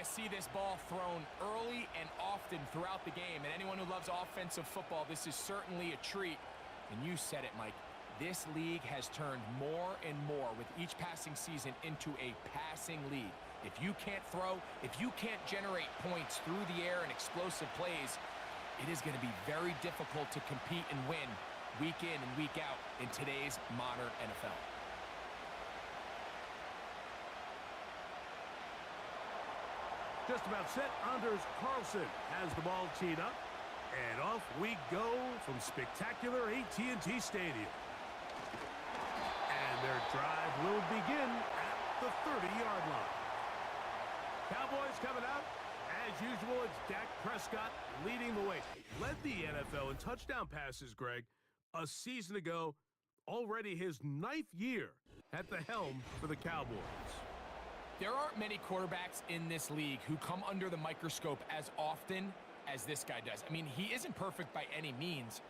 see this ball thrown early and often throughout the game. And anyone who loves offensive football, this is certainly a treat. And you said it, Mike. This league has turned more and more with each passing season into a passing league. If you can't throw, if you can't generate points through the air and explosive plays, it is going to be very difficult to compete and win week in and week out in today's modern NFL. Just about set. Anders Carlson has the ball teed up. And off we go from spectacular AT&T Stadium. And their drive will begin at the 30-yard line. Cowboys coming out. As usual, it's Dak Prescott leading the way. Led the NFL in touchdown passes, Greg, a season ago. Already his 9th year at the helm for the Cowboys. There aren't many quarterbacks in this league who come under the microscope as often as this guy does. I mean, he isn't perfect by any means,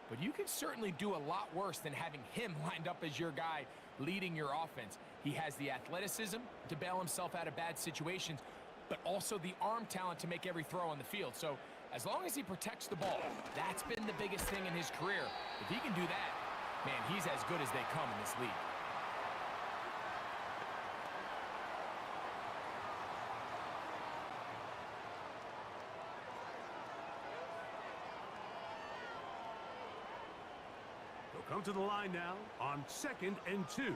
but you can certainly do a lot worse than having him lined up as your guy leading your offense. He has the athleticism to bail himself out of bad situations, but also the arm talent to make every throw on the field. So as long as he protects the ball, that's been the biggest thing in his career. If he can do that, man, he's as good as they come in this league. They'll come to the line now on 2nd and 2.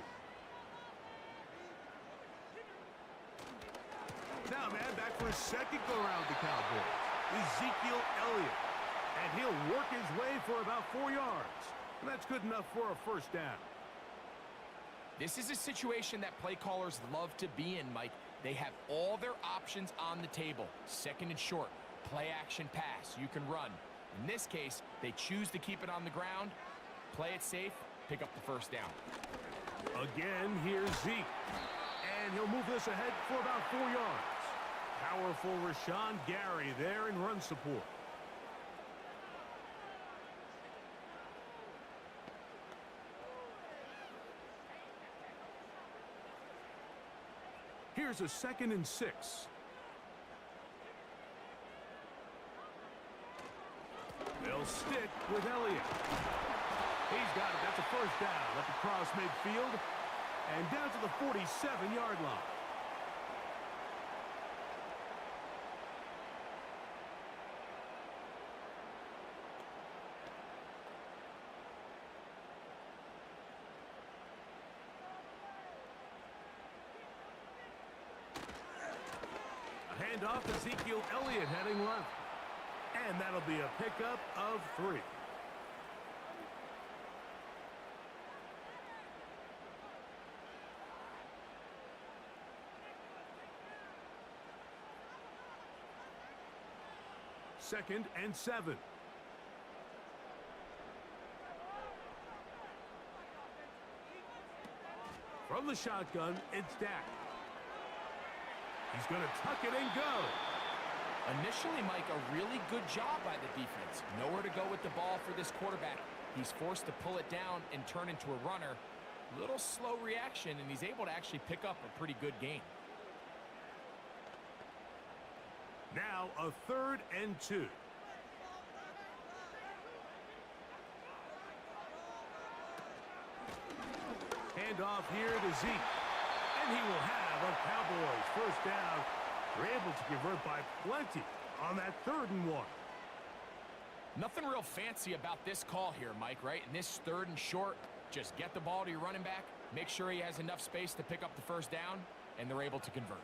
Now, man, back for a second go-around the Cowboys. Ezekiel Elliott. And he'll work his way for about 4 yards. And that's good enough for a first down. This is a situation that play callers love to be in, Mike. They have all their options on the table. 2nd and short, play action pass, you can run. In this case, they choose to keep it on the ground, play it safe, pick up the first down. Again, here's Zeke. And he'll move this ahead for about 4 yards. Powerful Rashawn Gary there in run support. Here's a 2nd and 6. They'll stick with Elliott. He's got it. That's a first down at the cross midfield and down to the 47-yard line. Handoff, Ezekiel Elliott heading left. And that'll be a pickup of 3. Second and 7. From the shotgun, it's Dak. He's going to tuck it and go. Initially, Mike, a really good job by the defense. Nowhere to go with the ball for this quarterback. He's forced to pull it down and turn into a runner. Little slow reaction, and he's able to actually pick up a pretty good gain. Now a 3rd and 2. Handoff here to Zeke. And he will have a Cowboys first down. They're able to convert by plenty on that 3rd and 1. Nothing real fancy about this call here, Mike, right? In this 3rd and short, just get the ball to your running back, make sure he has enough space to pick up the first down, and they're able to convert.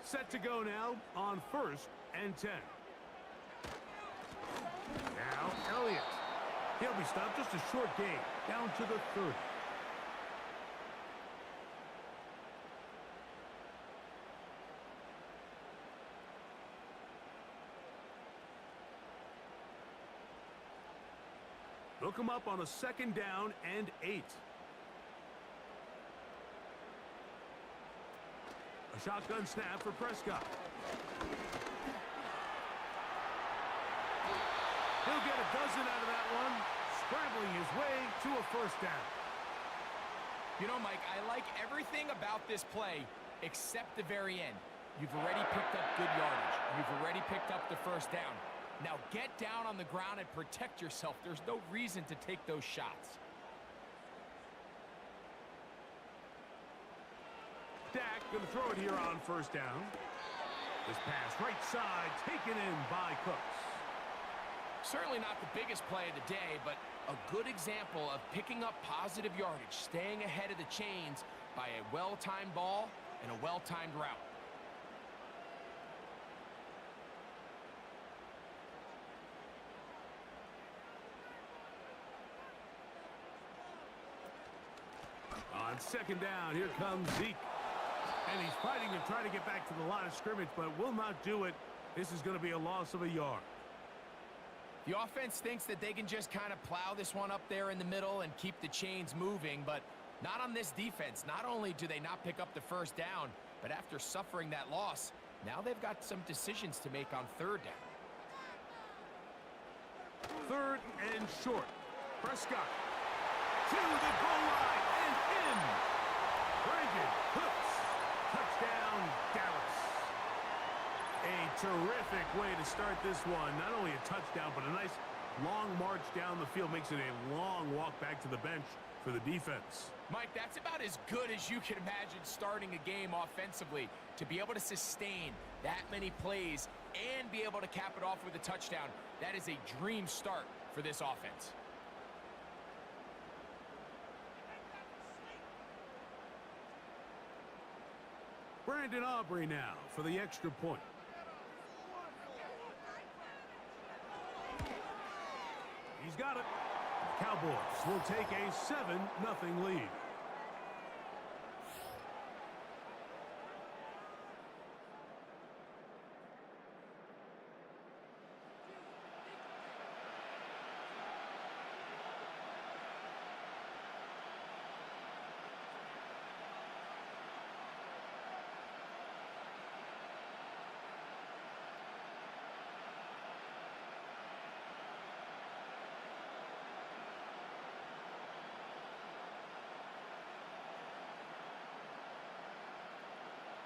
Set to go now on 1st and 10. Now Elliott. He'll be stopped, just a short gain, down to the 30. They'll come up on a 2nd down and 8. A shotgun snap for Prescott. He'll get a dozen out of that one, scrambling his way to a first down. You know, Mike, I like everything about this play except the very end. You've already picked up good yardage. You've already picked up the first down. Now get down on the ground and protect yourself. There's no reason to take those shots. Dak going to throw it here on first down. This pass right side taken in by Cooks. Certainly not the biggest play of the day, but a good example of picking up positive yardage, staying ahead of the chains by a well-timed ball and a well-timed route. On second down, here comes Zeke. And he's fighting to try to get back to the line of scrimmage, but will not do it. This is going to be a loss of a yard. The offense thinks that they can just kind of plow this one up there in the middle and keep the chains moving, but not on this defense. Not only do they not pick up the first down, but after suffering that loss, now they've got some decisions to make on third down. Third and short. Prescott to the goal line and in. Brandon Cooks. Touchdown, Dallas. A terrific way to start this one. Not only a touchdown, but a nice long march down the field. Makes it a long walk back to the bench for the defense. Mike, that's about as good as you can imagine starting a game offensively. To be able to sustain that many plays and be able to cap it off with a touchdown, that is a dream start for this offense. Brandon Aubrey now for the extra point. He's got it. Cowboys will take a 7-0 lead.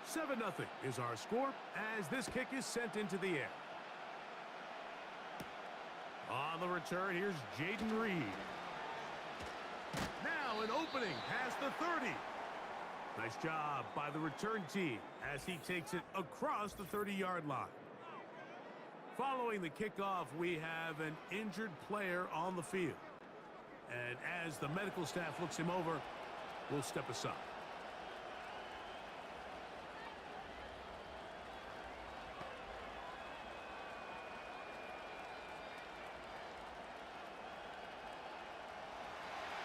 Seven 0 is our score as this kick is sent into the air. On the return, here's Jaden Reed. Now an opening past the 30. Nice job by the return team as he takes it across the 30-yard line. Following the kickoff, we have an injured player on the field. And as the medical staff looks him over, we'll step aside.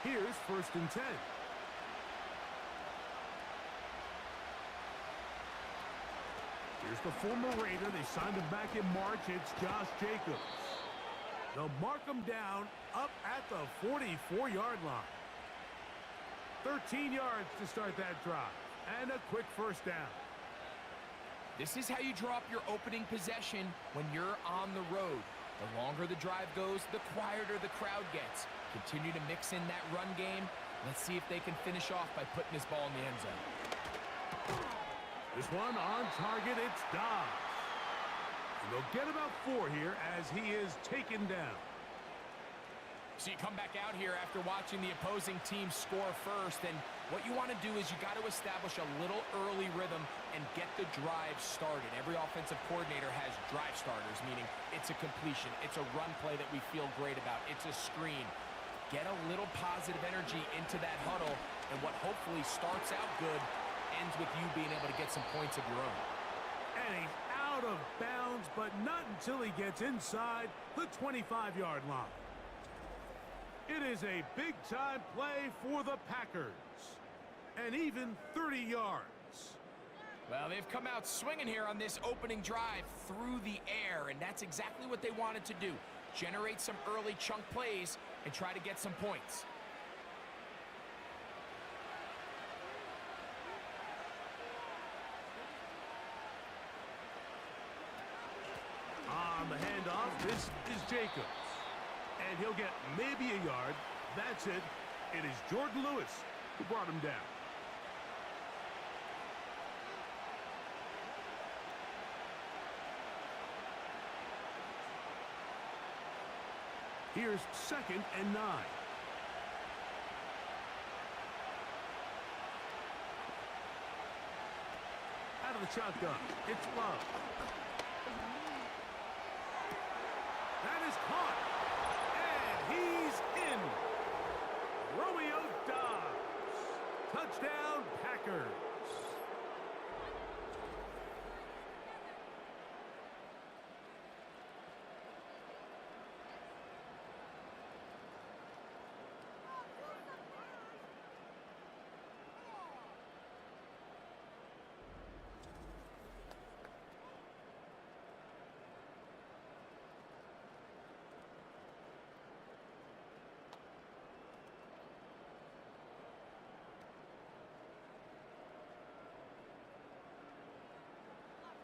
Here's 1st and 10. Here's the former Raider. They signed him back in March. It's Josh Jacobs. They'll mark him down up at the 44-yard line. 13 yards to start that drive. And a quick first down. This is how you draw up your opening possession when you're on the road. The longer the drive goes, the quieter the crowd gets. Continue to mix in that run game. Let's see if they can finish off by putting this ball in the end zone. This one on target, it's Dobbs. And they'll get about 4 here as he is taken down. So you come back out here after watching the opposing team score first, and what you want to do is you got to establish a little early rhythm and get the drive started. Every offensive coordinator has drive starters, meaning it's a completion, it's a run play that we feel great about, it's a screen. Get a little positive energy into that huddle, and what hopefully starts out good ends with you being able to get some points of your own. And he's out of bounds, but not until he gets inside the 25-yard line. It is a big-time play for the Packers. And even 30 yards. Well, they've come out swinging here on this opening drive through the air, and that's exactly what they wanted to do. Generate some early chunk plays and try to get some points. On the handoff, this is Jacobs. And he'll get maybe a yard. That's it. It is Jordan Lewis who brought him down. Here's 2nd and 9. Out of the shotgun, it's Love. That is caught, and he's in. Romeo Dobbs. Touchdown, Packers.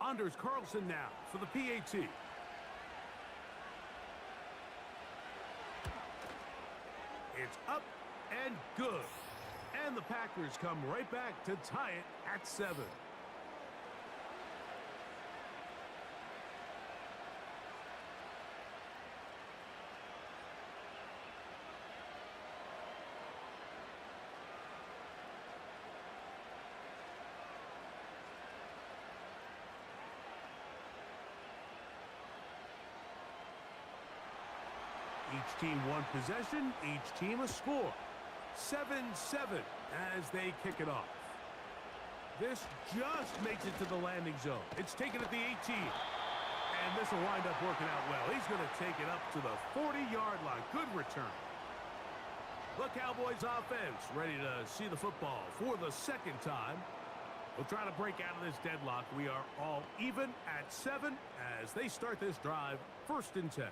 Anders Carlson now for the PAT. It's up and good. And the Packers come right back to tie it at 7. Each team one possession, each team a score. 7-7 as they kick it off. This just makes it to the landing zone. It's taken at the 18. And this will wind up working out well. He's going to take it up to the 40-yard line. Good return. The Cowboys offense ready to see the football for the 2nd time. We'll try to break out of this deadlock. We are all even at 7 as they start this drive, 1st and 10.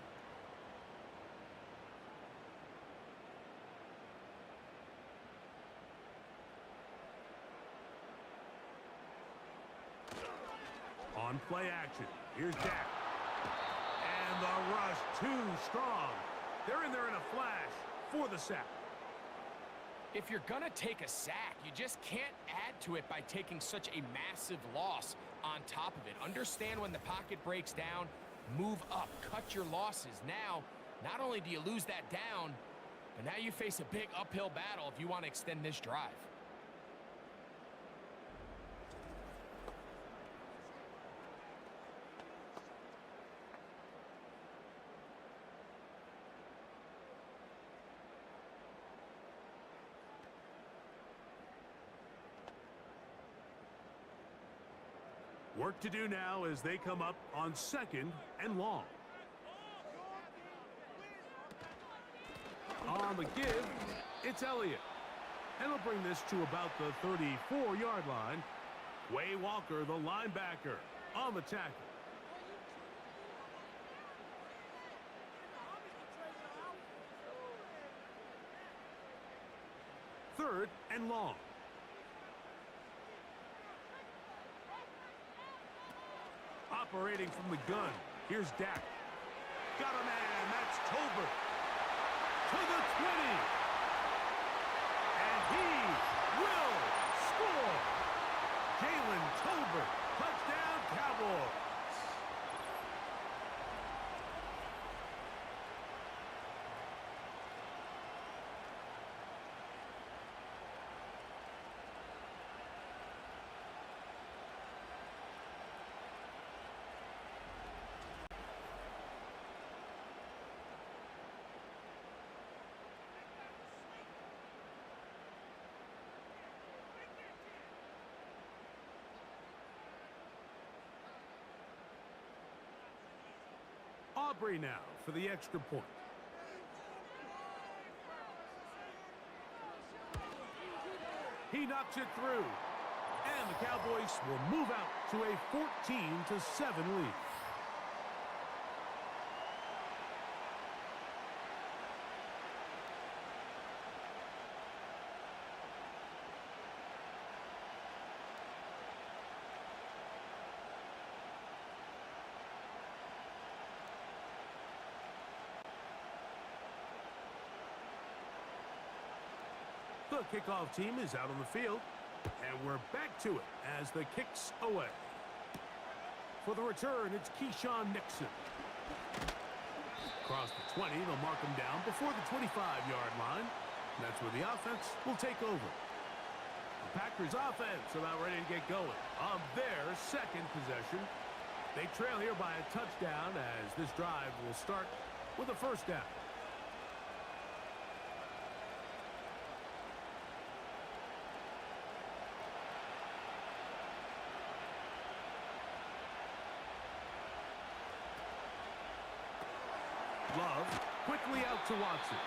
On play action, here's Dak. And the rush too strong. They're in there in a flash for the sack. If you're going to take a sack, you just can't add to it by taking such a massive loss on top of it. Understand when the pocket breaks down, move up, cut your losses. Now, not only do you lose that down, but now you face a big uphill battle if you want to extend this drive. Work to do now as they come up on 2nd and long. On the give, it's Elliott. And he'll bring this to about the 34-yard line. Way Walker, the linebacker, on the tackle. Third and long. Operating from the gun, here's Dak. Got a man, that's Tolbert. To the 20. And he will score. Jalen Tolbert, touchdown Cowboys. Aubrey now for the extra point. He knocks it through. And the Cowboys will move out to a 14-7 lead. The kickoff team is out on the field, and we're back to it as the kick's away. For the return, it's Keyshawn Nixon. Across the 20, they'll mark him down before the 25-yard line. That's where the offense will take over. The Packers offense about ready to get going on their second possession. They trail here by a touchdown as this drive will start with a first down. Love quickly out to Watson.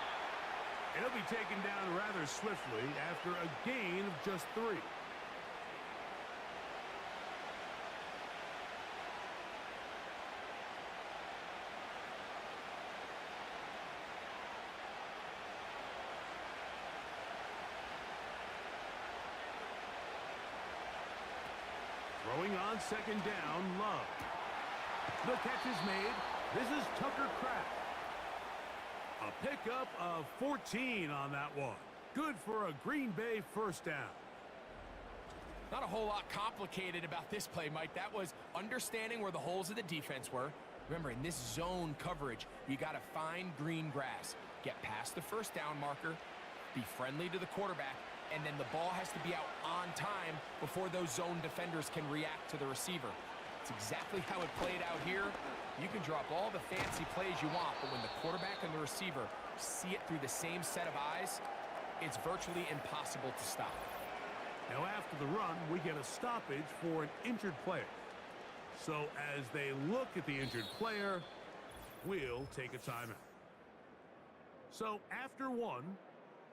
And he'll be taken down rather swiftly after a gain of just 3. Throwing on second down, Love. The catch is made. This is Tucker Kraft. A pickup of 14 on that one. Good for a Green Bay first down. Not a whole lot complicated about this play, Mike. That was understanding where the holes of the defense were. Remember, in this zone coverage, you got to find green grass. Get past the first down marker, be friendly to the quarterback, and then the ball has to be out on time before those zone defenders can react to the receiver. It's exactly how it played out here. You can drop all the fancy plays you want, but when the quarterback and the receiver see it through the same set of eyes, it's virtually impossible to stop. Now after the run, we get a stoppage for an injured player. So as they look at the injured player, we'll take a timeout. So after one,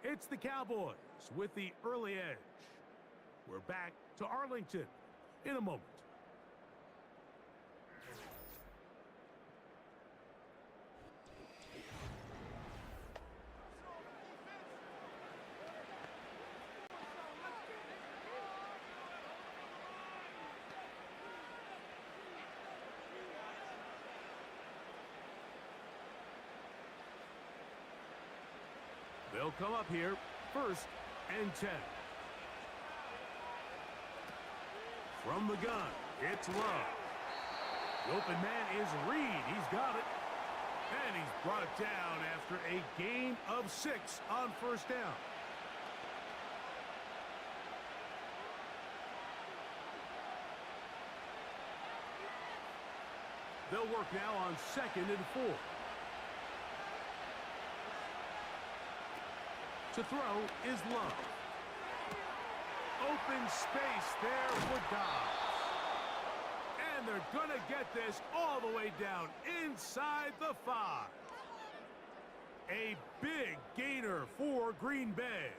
it's the Cowboys with the early edge. We're back to Arlington in a moment. They'll come up here, 1st and 10. From the gun, it's Love. The open man is Reed. He's got it. And he's brought down after a gain of 6 on first down. They'll work now on 2nd and 4. To throw is Love. Open space there for Dobbs. And they're going to get this all the way down inside the 5. A big gainer for Green Bay.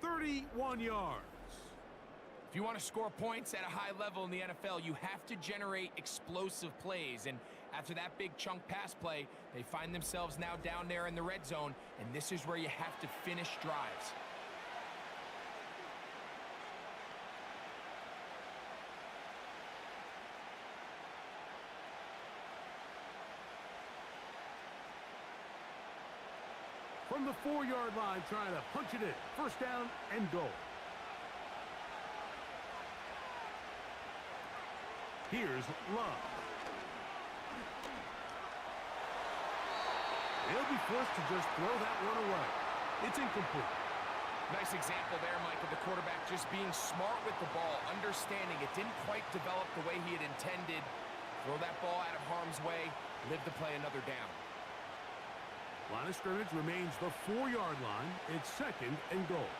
31 yards. If you want to score points at a high level in the NFL, you have to generate explosive plays. And after that big chunk pass play, they find themselves now down there in the red zone, and this is where you have to finish drives. From the 4-yard line, trying to punch it in. First down and goal. Here's Love. He'll be forced to just throw that one away. It's incomplete. Nice example there, Mike, of the quarterback just being smart with the ball, understanding it didn't quite develop the way he had intended. Throw that ball out of harm's way, live to play another down. Line of scrimmage remains the 4-yard line. It's 2nd and goal.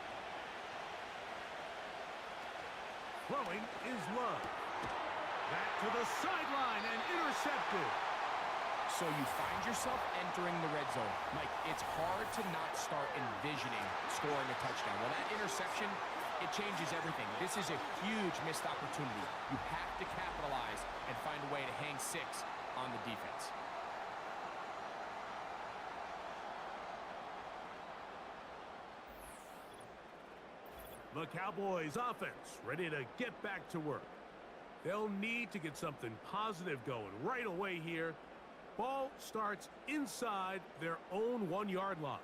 Throwing is Love. Back to the sideline and intercepted. So you find yourself entering the red zone. Mike, it's hard to not start envisioning scoring a touchdown. Well, that interception, it changes everything. This is a huge missed opportunity. You have to capitalize and find a way to hang 6 on the defense. The Cowboys offense ready to get back to work. They'll need to get something positive going right away here. Ball starts inside their own 1-yard line.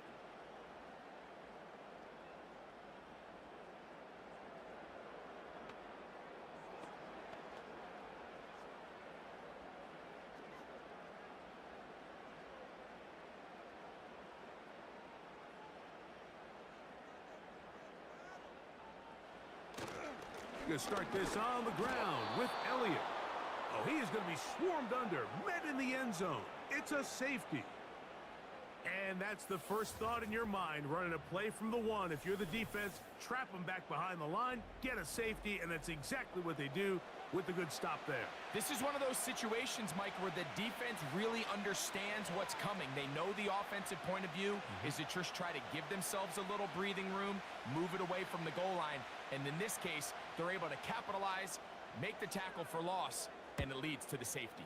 Going to start this on the ground with Elliott. Oh, he is going to be swarmed under, met in the end zone. It's a safety. And that's the first thought in your mind, running a play from the one. If you're the defense, trap them back behind the line, get a safety, and that's exactly what they do with the good stop there. This is one of those situations, Mike, where the defense really understands what's coming. They know the offensive point of view is to just try to give themselves a little breathing room, move it away from the goal line, and in this case, they're able to capitalize, make the tackle for loss, and it leads to the safety.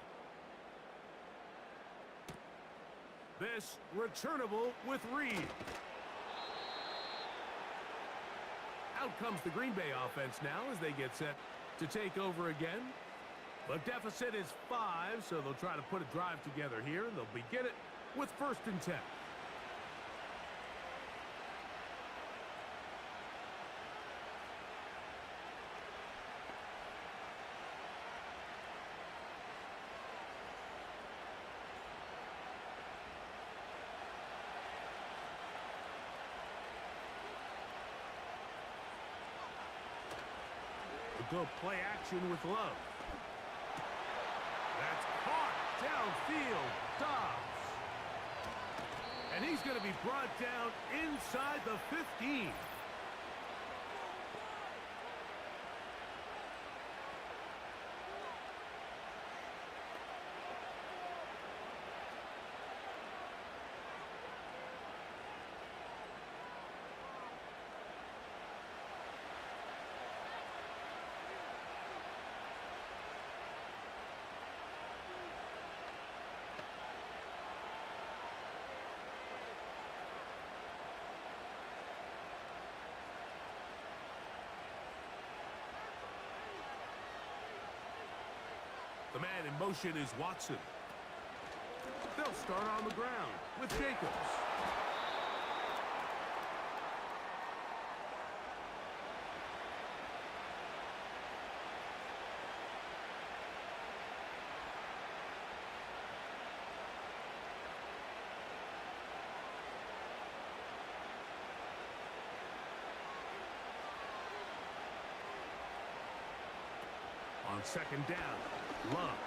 This returnable with Reed. Out comes the Green Bay offense now as they get set to take over again. The deficit is 5, so they'll try to put a drive together here. They'll begin it with 1st and 10. Go play action with Love. That's caught downfield. Dobbs. And he's going to be brought down inside the 15. The man in motion is Watson. They'll start on the ground with Jacobs. On 2nd down, Love.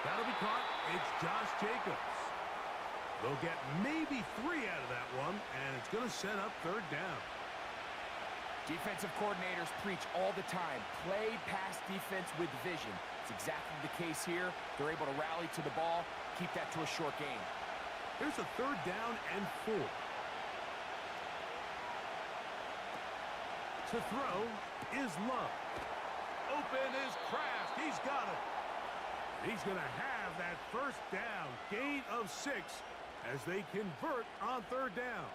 That'll be caught. It's Josh Jacobs. They'll get maybe 3 out of that one, and it's going to set up 3rd down. Defensive coordinators preach all the time, play pass defense with vision. It's exactly the case here. They're able to rally to the ball, keep that to a short game. Here's a 3rd down and 4. To throw is Love. Open is Kraft. He's got it. He's going to have that 1st down. Gain of 6 as they convert on 3rd down.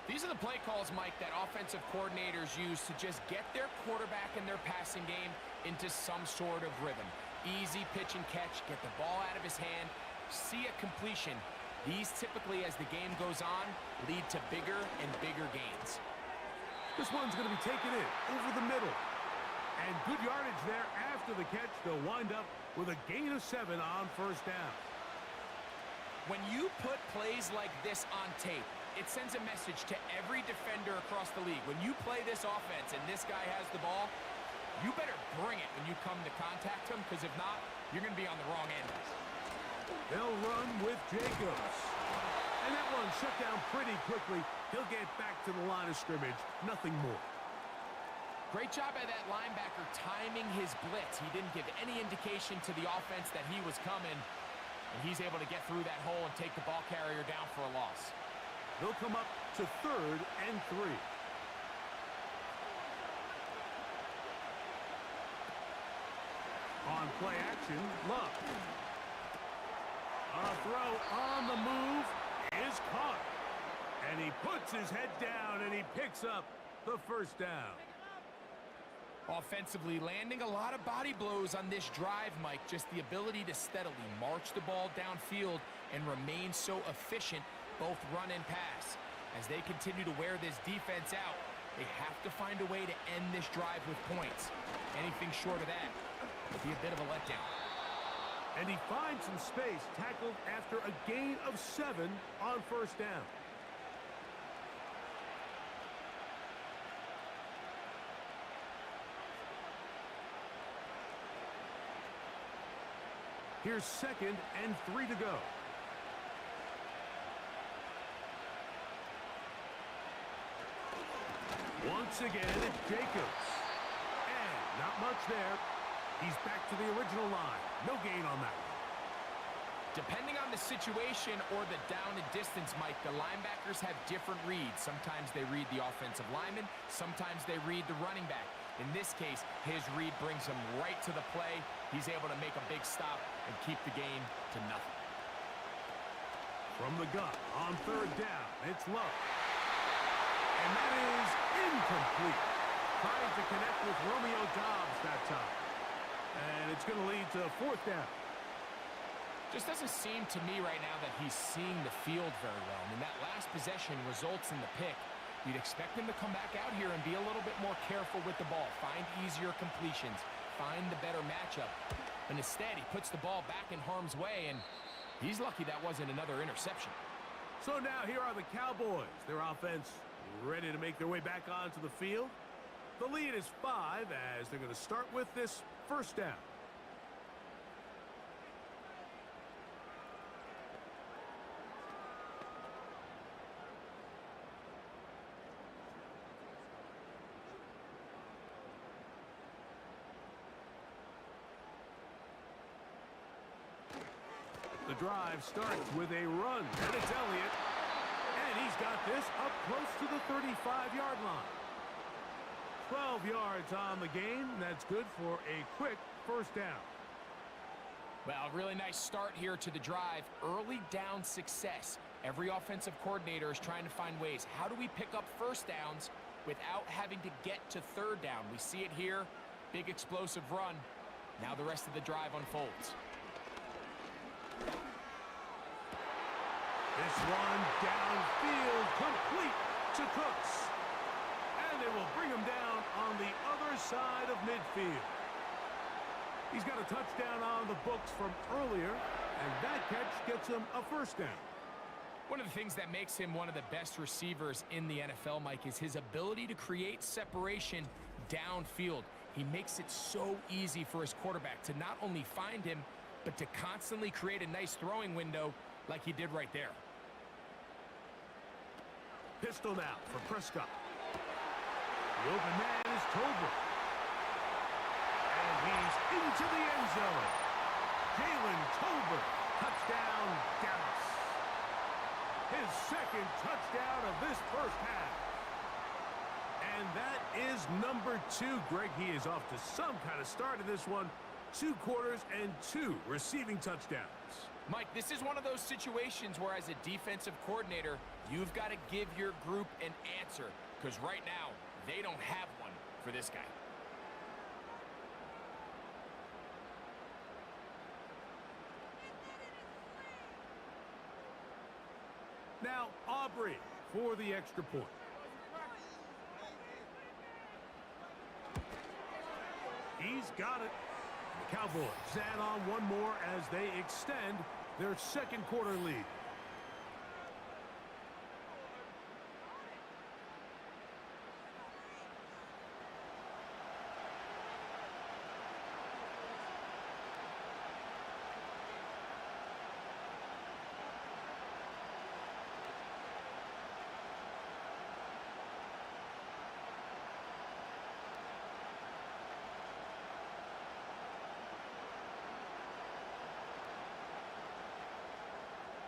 These are the play calls, Mike, that offensive coordinators use to just get their quarterback and their passing game into some sort of rhythm. Easy pitch and catch, get the ball out of his hand, see a completion. These typically, as the game goes on, lead to bigger and bigger gains. This one's going to be taken in over the middle. And good yardage there after the catch. They'll wind up with a gain of 7 on 1st down. When you put plays like this on tape, it sends a message to every defender across the league. When you play this offense and this guy has the ball, you better bring it when you come to contact him, because if not, you're going to be on the wrong end. They'll run with Jacobs. And that one shut down pretty quickly. He'll get back to the line of scrimmage. Nothing more. Great job by that linebacker timing his blitz. He didn't give any indication to the offense that he was coming. And he's able to get through that hole and take the ball carrier down for a loss. They'll come up to 3rd and 3. On play action, Love. A throw on the move is caught. And he puts his head down and he picks up the 1st down. Offensively, landing a lot of body blows on this drive, Mike. Just the ability to steadily march the ball downfield and remain so efficient, both run and pass. As they continue to wear this defense out, they have to find a way to end this drive with points. Anything short of that would be a bit of a letdown. And he finds some space, tackled after a gain of 7 on 1st down. Here's 2nd and 3 to go. Once again, it's Jacobs. And not much there. He's back to the original line. No gain on that one. Depending on the situation or the down and distance, Mike, the linebackers have different reads. Sometimes they read the offensive lineman. Sometimes they read the running back. In this case, his read brings him right to the play. He's able to make a big stop and keep the game to nothing. From the gun on 3rd down, it's Love. And that is incomplete. Trying to connect with Romeo Doubs that time. And it's going to lead to 4th down. Just doesn't seem to me right now that he's seeing the field very well. I mean, that last possession results in the pick. You'd expect him to come back out here and be a little bit more careful with the ball, find easier completions, find the better matchup. And instead, he puts the ball back in harm's way, and he's lucky that wasn't another interception. So now here are the Cowboys. Their offense ready to make their way back onto the field. The lead is 5 as they're going to start with this 1st down. The drive starts with a run, and it's Elliott. And he's got this up close to the 35-yard line. 12 yards on the game. That's good for a quick 1st down. Well, really nice start here to the drive. Early down success. Every offensive coordinator is trying to find ways. How do we pick up 1st downs without having to get to 3rd down? We see it here. Big explosive run. Now the rest of the drive unfolds. This one downfield, complete to Cooks. And they will bring him down on the other side of midfield. He's got a touchdown on the books from earlier, and that catch gets him a 1st down. One of the things that makes him one of the best receivers in the NFL, Mike, is his ability to create separation downfield. He makes it so easy for his quarterback to not only find him, but to constantly create a nice throwing window like he did right there. Pistol now for Prescott. The open man is Tolbert. And he's into the end zone. Jalen Tolbert. Touchdown, Dallas. His 2nd touchdown of this 1st half. And that is number 2. Greg, he is off to some kind of start in this one. 2 quarters and 2 receiving touchdowns. Mike, this is one of those situations where as a defensive coordinator, you've got to give your group an answer, because right now, they don't have one for this guy. Now, Aubrey for the extra point. He's got it. The Cowboys add on one more as they extend their 2nd quarter lead.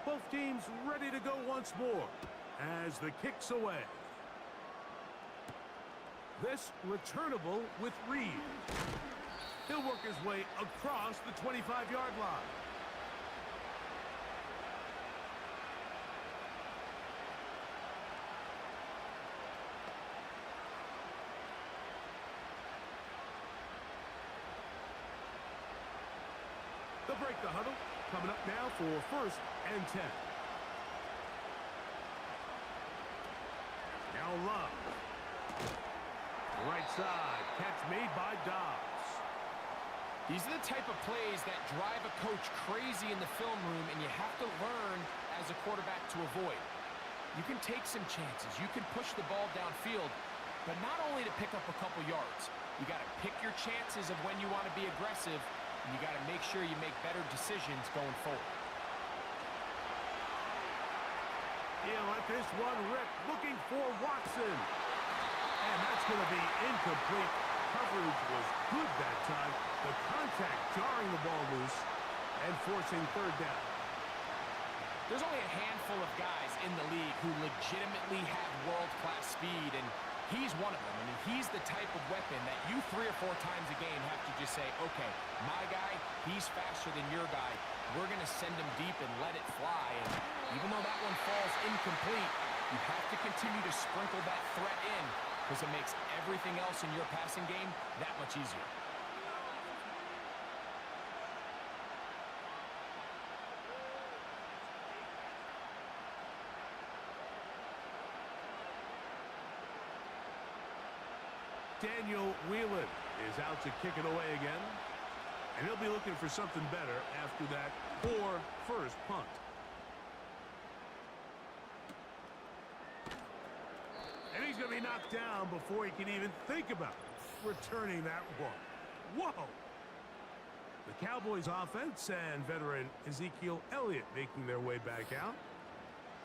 Both teams ready to go once more as the kick's away. This returnable with Reed. He'll work his way across the 25-yard line. They'll break the huddle. Coming up now for 1st and 10. Now Love. Right side. Catch made by Doubs. These are the type of plays that drive a coach crazy in the film room, and you have to learn as a quarterback to avoid. You can take some chances. You can push the ball downfield, but not only to pick up a couple yards. You got to pick your chances of when you want to be aggressive. and you got to make sure you make better decisions going forward. He'll let this one rip, looking for Watson. And that's going to be incomplete. Coverage was good that time. The contact jarring the ball loose and forcing third down. There's only a handful of guys in the league who legitimately have world-class speed, and he's one of them. I mean, he's the type of weapon that you 3 or 4 times a game have to just say, okay, my guy, he's faster than your guy. We're going to send him deep and let it fly. And even though that one falls incomplete, you have to continue to sprinkle that threat in because it makes everything else in your passing game that much easier. Daniel Whelan is out to kick it away again. And he'll be looking for something better after that poor first punt. And he's going to be knocked down before he can even think about returning that one. Whoa! The Cowboys offense and veteran Ezekiel Elliott making their way back out.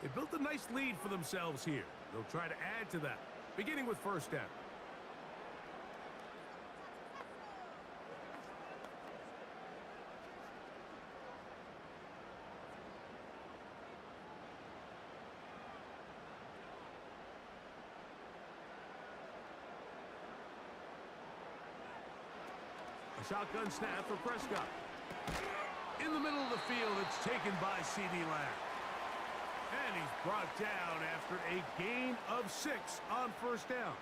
They built a nice lead for themselves here. They'll try to add to that, beginning with first down. Shotgun snap for Prescott. In the middle of the field, it's taken by C.D. Lamb. And he's brought down after a gain of 6 on first down.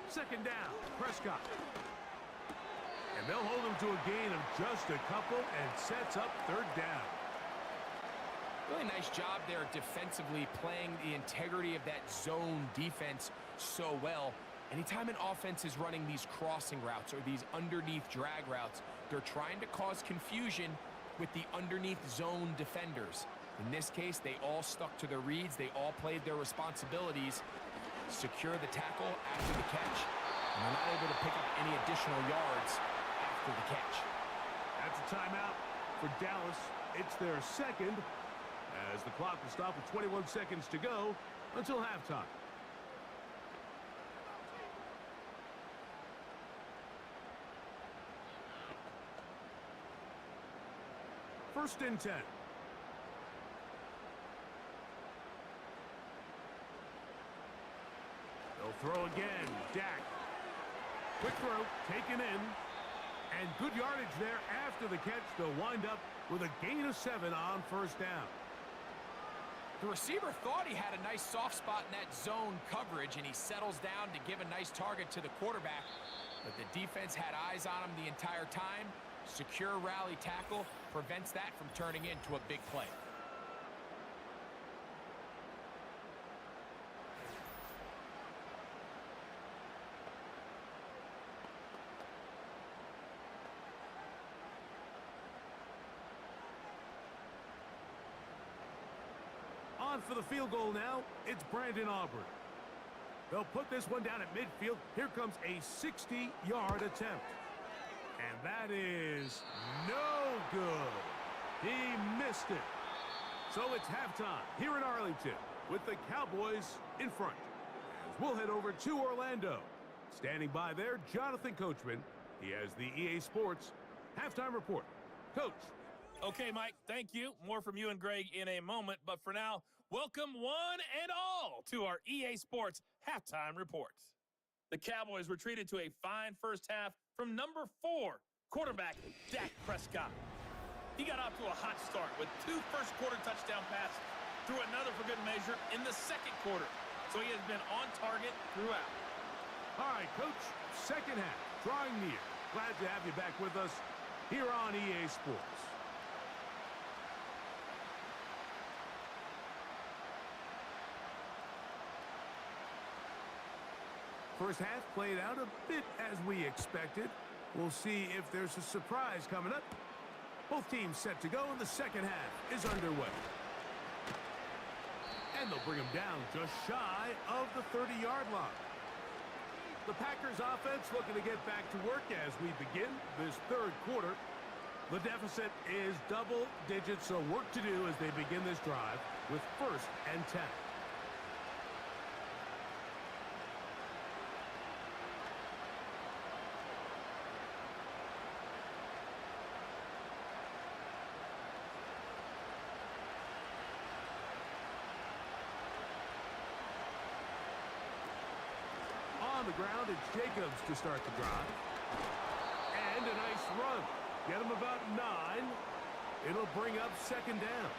Second down, Prescott. And they'll hold him to a gain of just a couple and sets up third down. Really nice job there defensively, playing the integrity of that zone defense so well. Anytime an offense is running these crossing routes or these underneath drag routes, they're trying to cause confusion with the underneath zone defenders. In this case, they all stuck to their reads. They all played their responsibilities. Secure the tackle after the catch, and they're not able to pick up any additional yards after the catch. That's a timeout for Dallas. It's their second, as the clock will stop with 21 seconds to go until halftime. First and 10. They'll throw again. Dak. Quick throw, taken in. And good yardage there after the catch. They'll wind up with a gain of 7 on first down. The receiver thought he had a nice soft spot in that zone coverage, and he settles down to give a nice target to the quarterback. But the defense had eyes on him the entire time. Secure rally tackle prevents that from turning into a big play. On for the field goal now, it's Brandon Aubrey. They'll put this one down at midfield. Here comes a 60-yard attempt. And that is no good. He missed it. So it's halftime here in Arlington with the Cowboys in front. As we'll head over to Orlando. Standing by there, Jonathan Coachman. He has the EA Sports halftime report. Coach. Okay, Mike, thank you. More from you and Greg in a moment. But for now, welcome one and all to our EA Sports halftime report. The Cowboys were treated to a fine first half from number 4, quarterback Dak Prescott. He got off to a hot start with 2 first-quarter touchdown passes, threw another for good measure in the second quarter. So he has been on target throughout. All right, Coach, second half, drawing near. Glad to have you back with us here on EA Sports. First half played out a bit as we expected. We'll see if there's a surprise coming up Both teams set to go, and the second half is underway. And they'll bring him down just shy of the 30-yard line. The Packers offense looking to get back to work as we begin this third quarter. The deficit is double digits, so work to do as they begin this drive with 1st and 10. On the ground, it's Jacobs to start the drive. And a nice run. Get him about 9. It'll bring up 2nd down.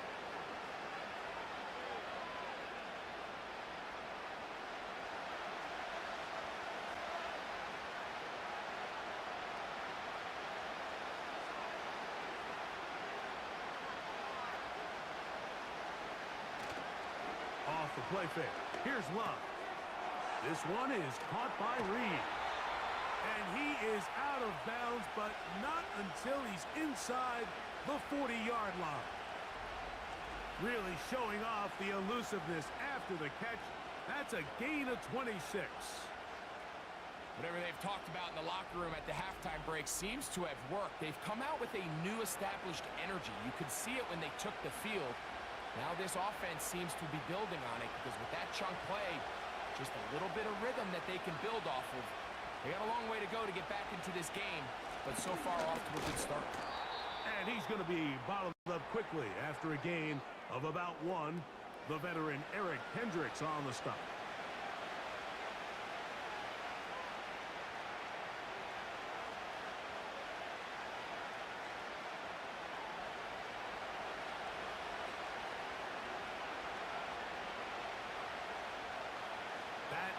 Off the play fake. Here's Love. This one is caught by Reed. And he is out of bounds, but not until he's inside the 40-yard line. Really showing off the elusiveness after the catch. That's a gain of 26. Whatever they've talked about in the locker room at the halftime break seems to have worked. They've come out with a new established energy. You could see it when they took the field. Now this offense seems to be building on it because with that chunk play, just a little bit of rhythm that they can build off of. They got a long way to go to get back into this game, but so far off to a good start. And he's going to be bottled up quickly after a gain of about 1. The veteran Eric Hendricks on the stop.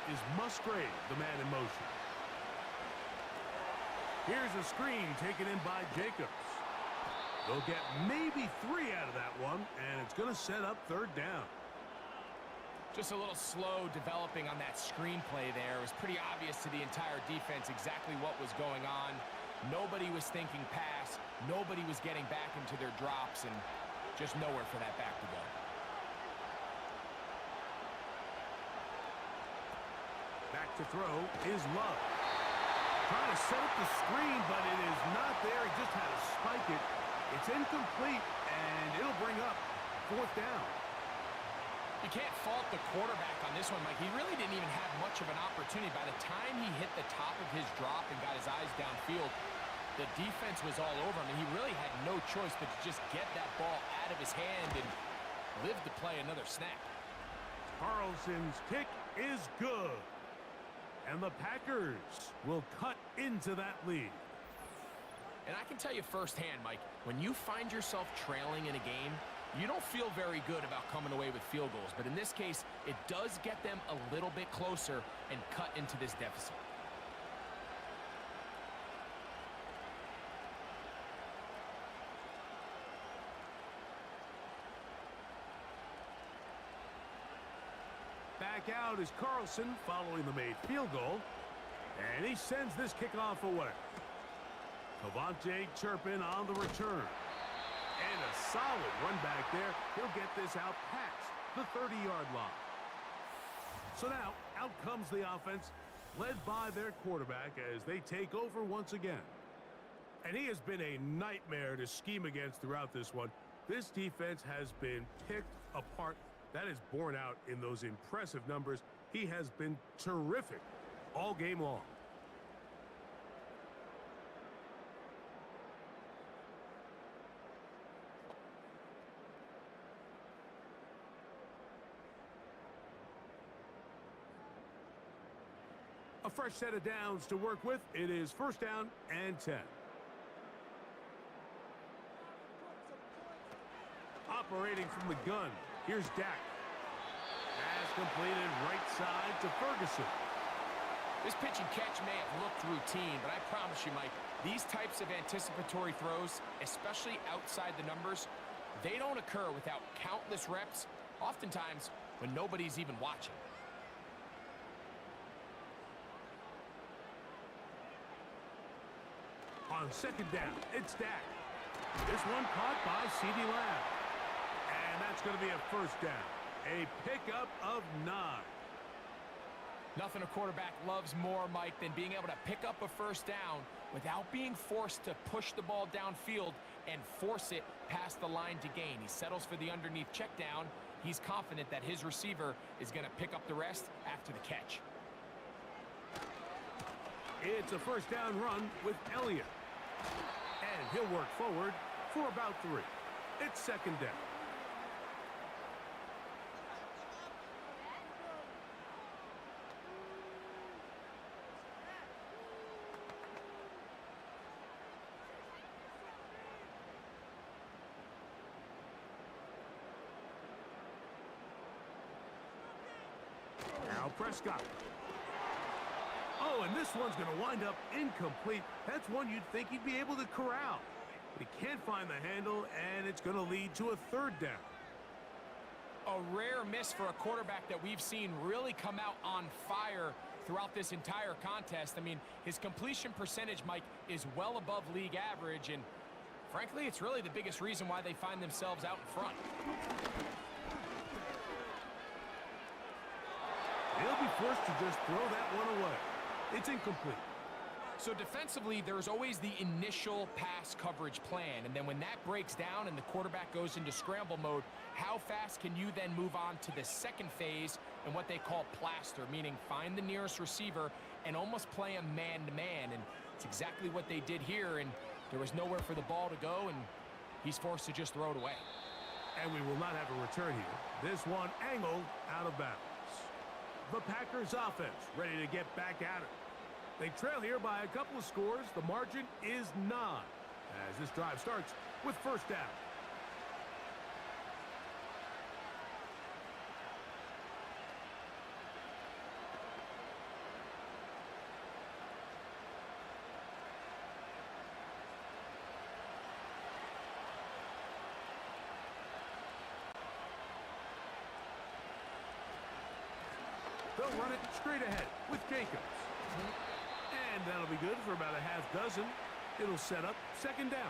Is Musgrave, the man in motion. Here's a screen taken in by Jacobs. They'll get maybe 3 out of that one, and it's going to set up 3rd down. Just a little slow developing on that screenplay there. It was pretty obvious to the entire defense exactly what was going on. Nobody was thinking pass. Nobody was getting back into their drops, and just nowhere for that back to go. Back to throw is Love. Trying to set up the screen, but it is not there. He just had to spike it. It's incomplete, and it'll bring up 4th down. You can't fault the quarterback on this one, Mike. He really didn't even have much of an opportunity. By the time he hit the top of his drop and got his eyes downfield, the defense was all over him, and he really had no choice but to just get that ball out of his hand and live to play another snap. Carlson's kick is good. And the Packers will cut into that lead. And I can tell you firsthand, Mike, when you find yourself trailing in a game, you don't feel very good about coming away with field goals. But in this case, it does get them a little bit closer and cut into this deficit. Back out is Carlson following the made field goal. And he sends this kickoff away. Cavante Turpin on the return. And a solid run back there. He'll get this out past the 30-yard line. So now, out comes the offense, led by their quarterback as they take over once again. And he has been a nightmare to scheme against throughout this one. This defense has been picked apart. That is borne out in those impressive numbers. He has been terrific all game long. A fresh set of downs to work with. It is 1st down and 10. Operating from the gun. Here's Dak. Pass completed right side to Ferguson. This pitch and catch may have looked routine, but I promise you, Mike, these types of anticipatory throws, especially outside the numbers, they don't occur without countless reps, oftentimes when nobody's even watching. On 2nd down, it's Dak. This one caught by CeeDee Lamb. And that's going to be a first down. A pickup of 9. Nothing a quarterback loves more, Mike, than being able to pick up a first down without being forced to push the ball downfield and force it past the line to gain. He settles for the underneath check down. He's confident that his receiver is going to pick up the rest after the catch. It's a first down run with Elliott. And he'll work forward for about 3. It's second down. Now Prescott. Oh, and this one's going to wind up incomplete. That's one you'd think he'd be able to corral. But he can't find the handle, and it's going to lead to a third down. A rare miss for a quarterback that we've seen really come out on fire throughout this entire contest. I mean, his completion percentage, Mike, is well above league average, and frankly, it's really the biggest reason why they find themselves out in front. They'll be forced to just throw that one away. It's incomplete. So defensively, there's always the initial pass coverage plan, and then when that breaks down and the quarterback goes into scramble mode, how fast can you then move on to the second phase and what they call plaster, meaning find the nearest receiver and almost play a man-to-man, and it's exactly what they did here, and there was nowhere for the ball to go, and he's forced to just throw it away. And we will not have a return here. This one angled out of bounds. The Packers offense ready to get back at it. They trail here by a couple of scores. The margin is 9 as this drive starts with first down. They'll run it straight ahead with Jacobs. And that'll be good for about a half dozen. It'll set up second down.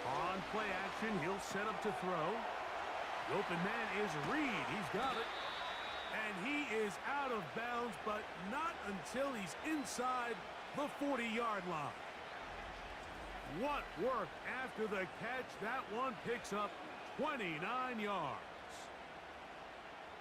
On play action, he'll set up to throw. The open man is Reed. He's got it. And he is out of bounds, but not until he's inside the 40-yard line. What work after the catch. That one picks up 29 yards.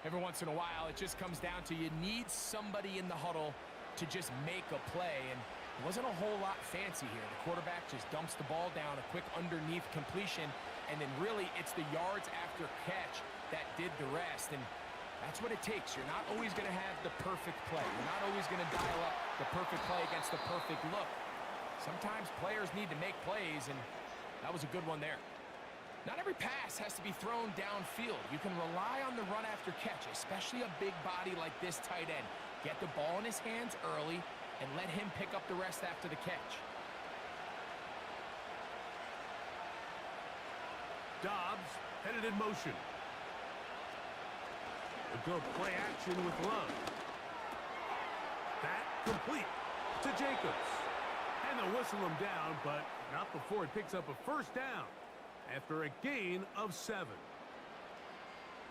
Every once in a while, it just comes down to you need somebody in the huddle to just make a play, and it wasn't a whole lot fancy here. The quarterback just dumps the ball down, a quick underneath completion, and then really it's the yards after catch that did the rest, and that's what it takes. You're not always going to have the perfect play. You're not always going to dial up the perfect play against the perfect look. Sometimes players need to make plays, and that was a good one there. Not every pass has to be thrown downfield. You can rely on the run after catch, especially a big body like this tight end. Get the ball in his hands early and let him pick up the rest after the catch. Dobbs headed in motion. A good play action with Love. That complete to Jacobs. And they'll whistle him down, but not before he picks up a first down after a gain of 7.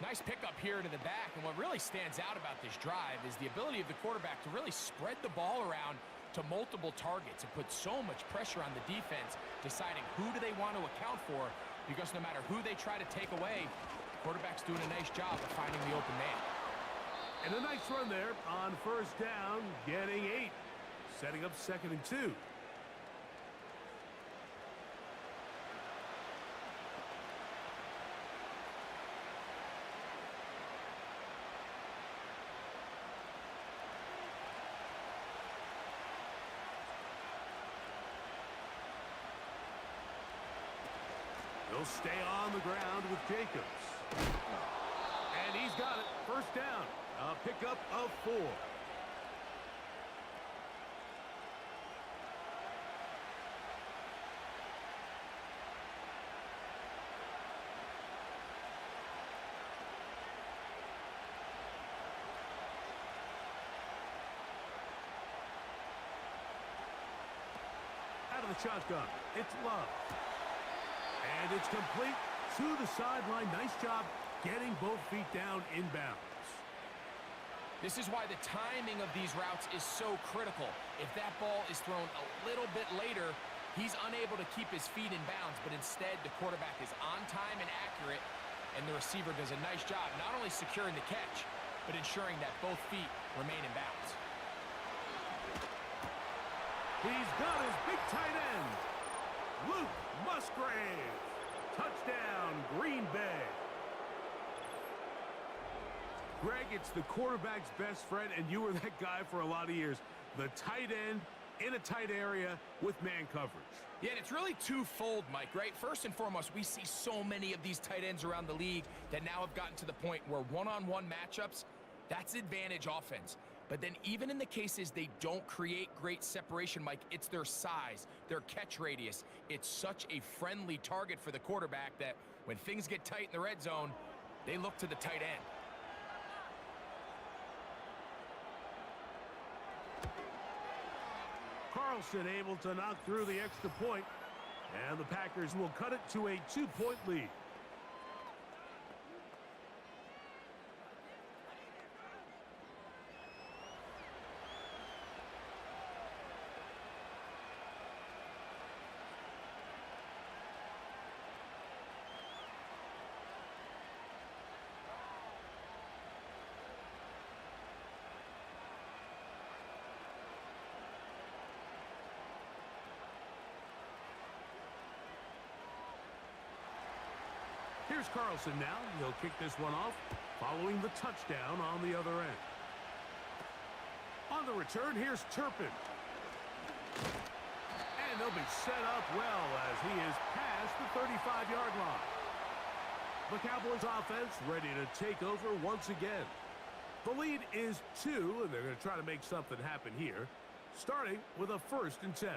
Nice pickup here to the back, and what really stands out about this drive is the ability of the quarterback to really spread the ball around to multiple targets and put so much pressure on the defense, deciding who do they want to account for, because no matter who they try to take away, the quarterback's doing a nice job of finding the open man. And a nice run there on first down, getting 8, setting up 2nd and 2. He'll stay on the ground with Jacobs. And he's got it. First down. A pickup of 4. the shotgun. It's Love. And it's complete to the sideline. Nice job getting both feet down inbounds. This is why the timing of these routes is so critical. If that ball is thrown a little bit later, he's unable to keep his feet in bounds, but instead the quarterback is on time and accurate, and the receiver does a nice job not only securing the catch, but ensuring that both feet remain in bounds. He's got his big tight end, Luke Musgrave. Touchdown, Green Bay. Greg, it's the quarterback's best friend, and you were that guy for a lot of years. The tight end in a tight area with man coverage. Yeah, and it's really twofold, Mike, right? First and foremost, we see so many of these tight ends around the league that now have gotten to the point where one-on-one matchups, that's advantage offense. But then even in the cases they don't create great separation, Mike, it's their size, their catch radius. It's such a friendly target for the quarterback that when things get tight in the red zone, they look to the tight end. Carlson able to knock through the extra point, and the Packers will cut it to a 2-point lead. Here's Carlson now. He'll kick this one off following the touchdown on the other end. On the return, here's Turpin. And they'll be set up well as he is past the 35-yard line. The Cowboys offense ready to take over once again. The lead is 2, and they're going to try to make something happen here, starting with a 1st and 10.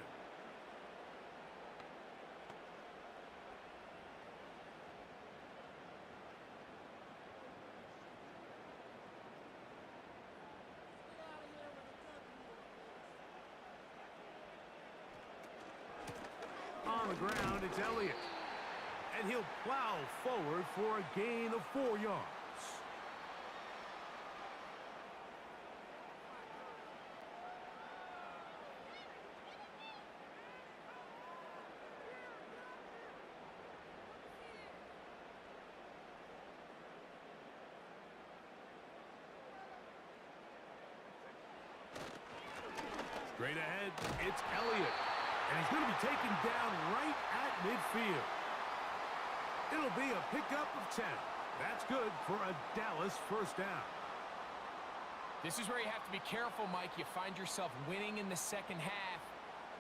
On the ground, it's Elliott. And he'll plow forward for a gain of 4 yards. Straight ahead, it's Elliott. And he's going to be taken down right at midfield. It'll be a pickup of 10. That's good for a Dallas 1st down. This is where you have to be careful, Mike. You find yourself winning in the second half.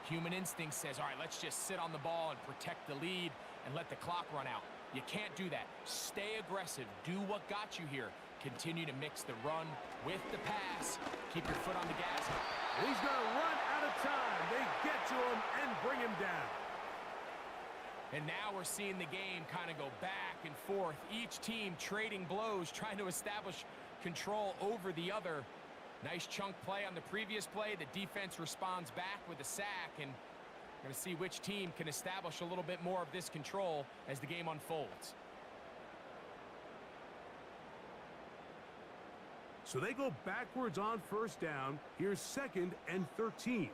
Human instinct says, all right, let's just sit on the ball and protect the lead and let the clock run out. You can't do that. Stay aggressive. Do what got you here. Continue to mix the run with the pass. Keep your foot on the gas. He's going to run out of time. They get to him and bring him down. And now we're seeing the game kind of go back and forth. Each team trading blows, trying to establish control over the other. Nice chunk play on the previous play. The defense responds back with a sack, and we're going to see which team can establish a little bit more of this control as the game unfolds. So they go backwards on 1st down. Here's 2nd and 13.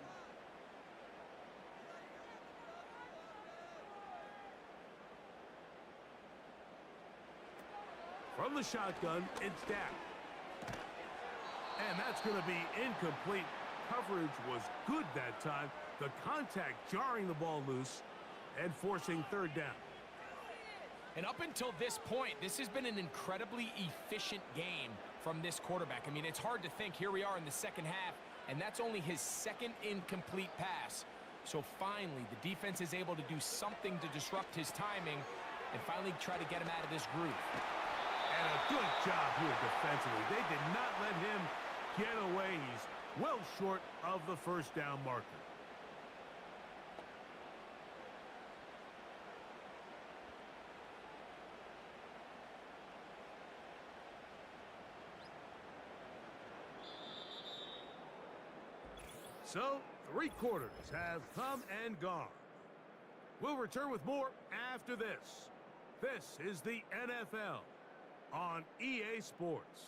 From the shotgun, it's Dak. And that's going to be incomplete. Coverage was good that time. The contact jarring the ball loose and forcing 3rd down. And up until this point, this has been an incredibly efficient game from this quarterback. I mean, it's hard to think. Here we are in the second half, and that's only his 2nd incomplete pass. So finally, the defense is able to do something to disrupt his timing and finally try to get him out of this groove. And a good job here defensively. They did not let him get away. He's well short of the 1st down marker. So, 3 quarters have come and gone. We'll return with more after this. This is the NFL on EA Sports.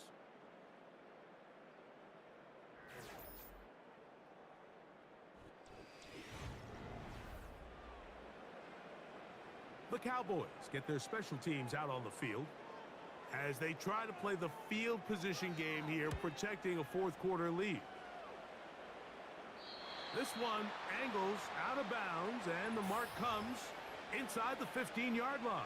The Cowboys get their special teams out on the field as they try to play the field position game here, protecting a fourth-quarter lead. This one angles out of bounds, and the mark comes inside the 15-yard line.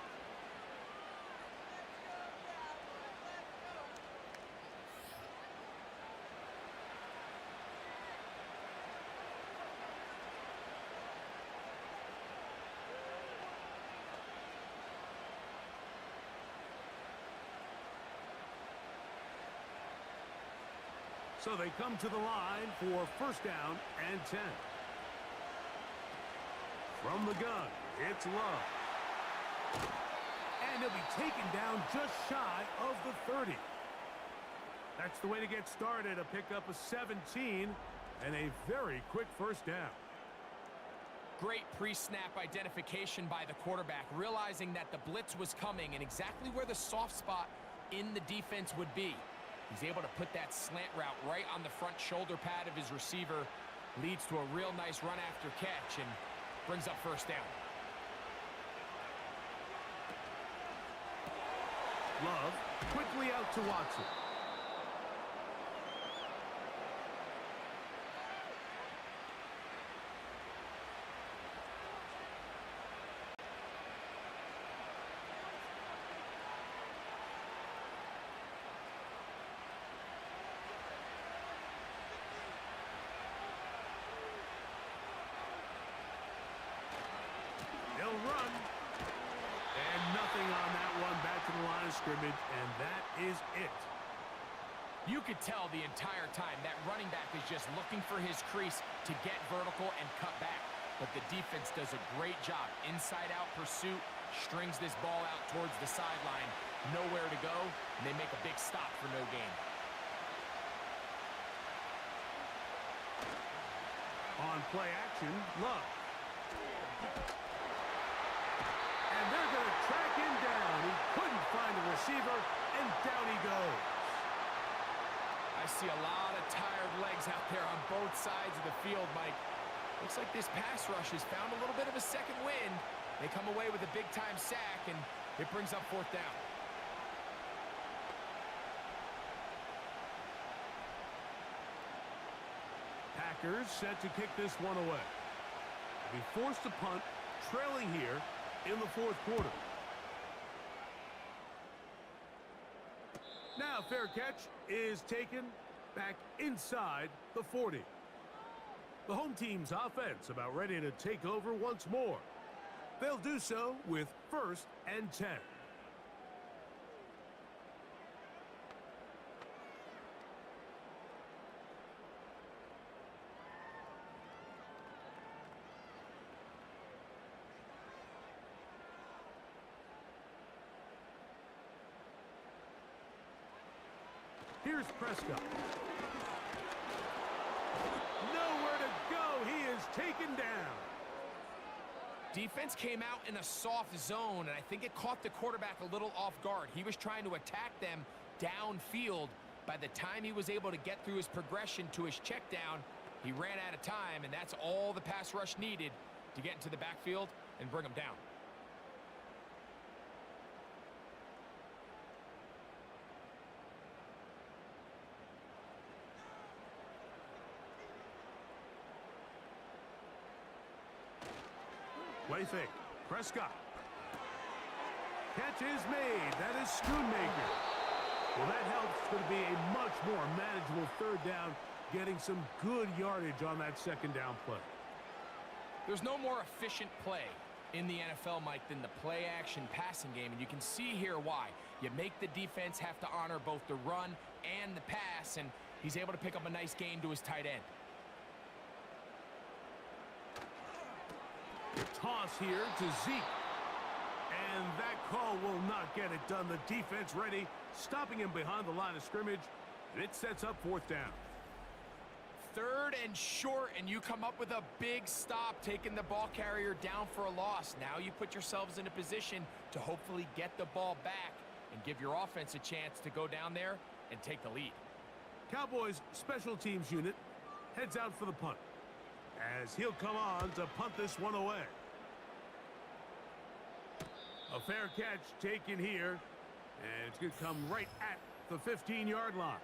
So they come to the line for first down and 10. From the gun, it's Love. And he'll be taken down just shy of the 30. That's the way to get started, a pickup of 17 and a very quick first down. Great pre-snap identification by the quarterback, realizing that the blitz was coming and exactly where the soft spot in the defense would be. He's able to put that slant route right on the front shoulder pad of his receiver. Leads to a real nice run after catch and brings up first down. Love quickly out to Watson. They'll run. And nothing on that one. Back to the line of scrimmage, and that is it. You could tell the entire time that running back is just looking for his crease to get vertical and cut back. But the defense does a great job. Inside-out pursuit, strings this ball out towards the sideline. Nowhere to go, and they make a big stop for no gain. On play action, Love. And they're going to track him down. He couldn't find the receiver, and down he goes. I see a lot of tired legs out there on both sides of the field, Mike. Looks like this pass rush has found a little bit of a second wind. They come away with a big-time sack, and it brings up fourth down. Packers set to kick this one away. Be forced to punt, trailing here in the fourth quarter. Now fair catch is taken back inside the 40. The home team's offense about ready to take over once more. They'll do so with first and 10. Here's Prescott. Nowhere to go. He is taken down. Defense came out in a soft zone, and I think it caught the quarterback a little off guard. He was trying to attack them downfield. By the time he was able to get through his progression to his check down, he ran out of time, and that's all the pass rush needed to get into the backfield and bring him down. Play fake. Prescott. Catch is made. That is Schoonmaker. Well, that helps. It's going to be a much more manageable third down, getting some good yardage on that second down play. There's no more efficient play in the NFL, Mike, than the play-action passing game, and you can see here why. You make the defense have to honor both the run and the pass, and he's able to pick up a nice gain to his tight end. Toss here to Zeke. And that call will not get it done. The defense ready, stopping him behind the line of scrimmage. And it sets up fourth down. 3rd and short, and you come up with a big stop, taking the ball carrier down for a loss. Now you put yourselves in a position to hopefully get the ball back and give your offense a chance to go down there and take the lead. Cowboys special teams unit heads out for the punt, as he'll come on to punt this one away. A fair catch taken here, and it's going to come right at the 15-yard line.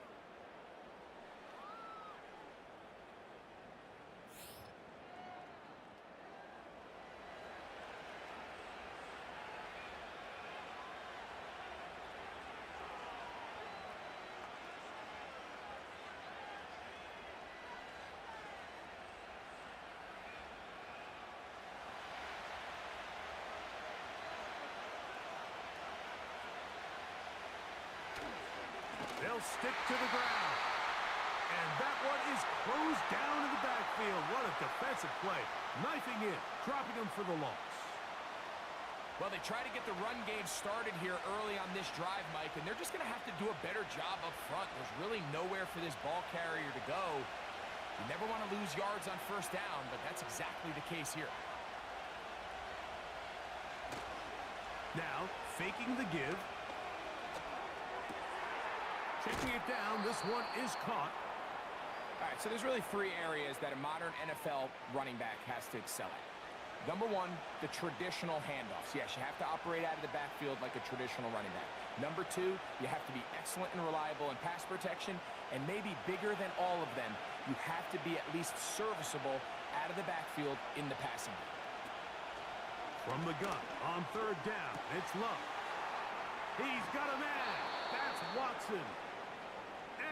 They'll stick to the ground. And that one is closed down in the backfield. What a defensive play. Knifing in, dropping him for the loss. Well, they try to get the run game started here early on this drive, Mike, and they're just going to have to do a better job up front. There's really nowhere for this ball carrier to go. You never want to lose yards on first down, but that's exactly the case here. Now, faking the give. Checking it down, this one is caught. All right, so there's really three areas that a modern NFL running back has to excel at. Number one, the traditional handoffs. Yes, you have to operate out of the backfield like a traditional running back. Number two, you have to be excellent and reliable in pass protection, and maybe bigger than all of them, you have to be at least serviceable out of the backfield in the passing game. From the gun, on third down, it's Love. He's got a man. That's Watson.